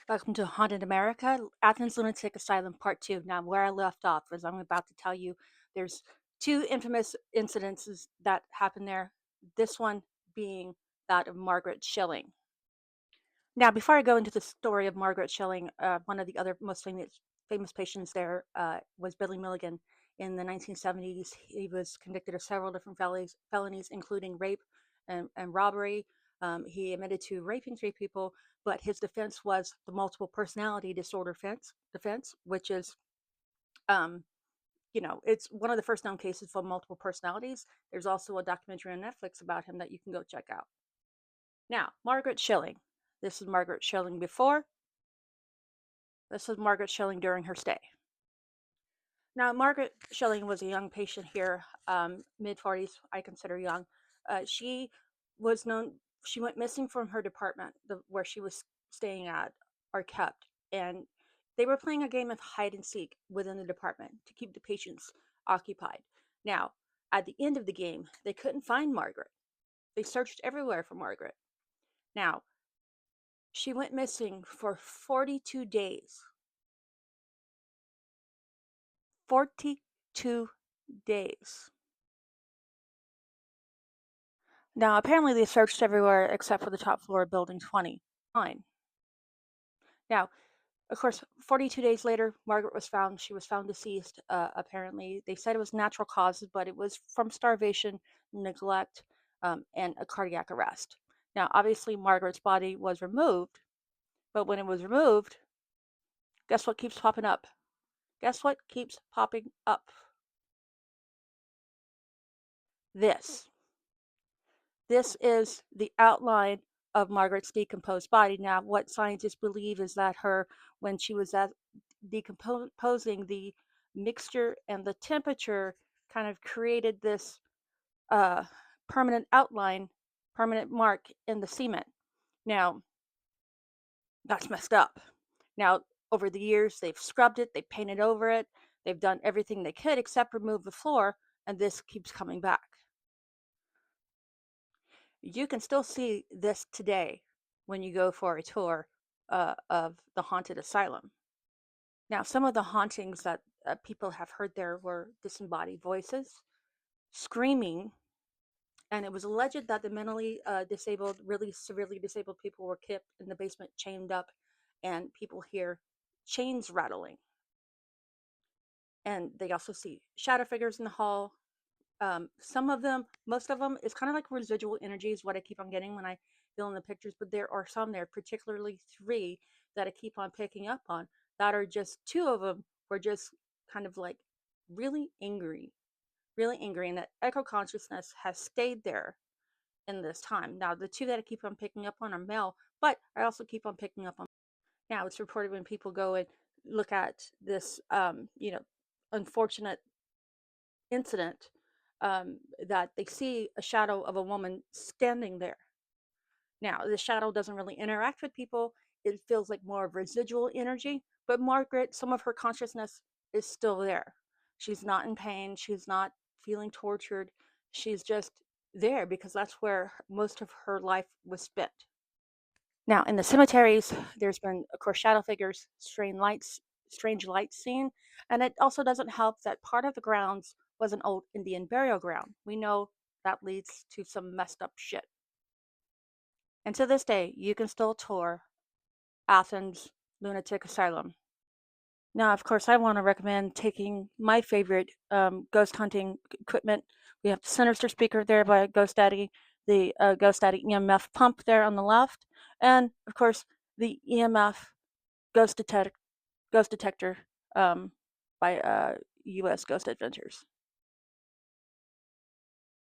Welcome to Haunted America, Athens Lunatic Asylum Part 2. Now, where I left off was I'm about to tell you there's two infamous incidences that happened there. This one being that of Margaret Schilling. Now, before I go into the story of Margaret Schilling, one of the other most famous patients there was Billy Milligan. In the 1970s, he was convicted of several different felonies including rape and robbery. He admitted to raping three people, but his defense was the multiple personality disorder defense, which is, um, it's one of the first known cases for multiple personalities. There's also a documentary on Netflix about him that you can go check out. Now, Margaret Schilling. This is Margaret Schilling before. This is Margaret Schilling during her stay. Now, Margaret Schilling was a young patient here, mid 40s, I consider young. She was known, she went missing from her department, where she was staying at or kept, and they were playing a game of hide and seek within the department to keep the patients occupied. Now, at the end of the game, they couldn't find Margaret. They searched everywhere for Margaret. Now, she went missing for 42 days. 42 days. Now, apparently they searched everywhere except for the top floor of building 29. Now, of course, 42 days later, Margaret was found. She was found deceased, apparently. They said it was natural causes, but it was from starvation, neglect, and a cardiac arrest. Now, obviously, Margaret's body was removed, but when it was removed, guess what keeps popping up? Guess what keeps popping up? This. This is the outline of Margaret's decomposed body. Now, what scientists believe is that when she was decomposing, the mixture and the temperature kind of created this uh, permanent outline, permanent mark in the cement. Now, that's messed up. Now, over the years, they've scrubbed it, they painted over it, they've done everything they could except remove the floor, and this keeps coming back. You can still see this today when you go for a tour of the haunted asylum. Now, some of the hauntings that people have heard there were disembodied voices, screaming, and it was alleged that the mentally disabled, really severely disabled people were kept in the basement, chained up, and people hear chains rattling. And they also see shadow figures in the hall. Some of them, most of them, is kind of like residual energy is what I keep on getting when I fill in the pictures, but there are some there, particularly three that I keep on picking up on, that are just two of them were just kind of like really really angry, and that echo consciousness has stayed there in this time. Now, the two that I keep on picking up on are male, but I also keep on picking up on. Now, it's reported when people go and look at this, unfortunate incident, that they see a shadow of a woman standing there. Now, the shadow doesn't really interact with people. It feels like more of residual energy, but Margaret, some of her consciousness is still there. She's not in pain. She's not feeling tortured. She's just there because that's where most of her life was spent. Now, in the cemeteries, there's been, of course, shadow figures, strange lights seen, and it also doesn't help that part of the grounds was an old Indian burial ground. We know that leads to some messed up shit. And to this day, you can still tour Athens Lunatic Asylum. Now, of course, I want to recommend taking my favorite ghost hunting equipment. We have the Sinister speaker there by GhostDaddy, the GhostDaddy EMF pump there on the left, and of course the EMF ghost detector by US Ghost Adventures.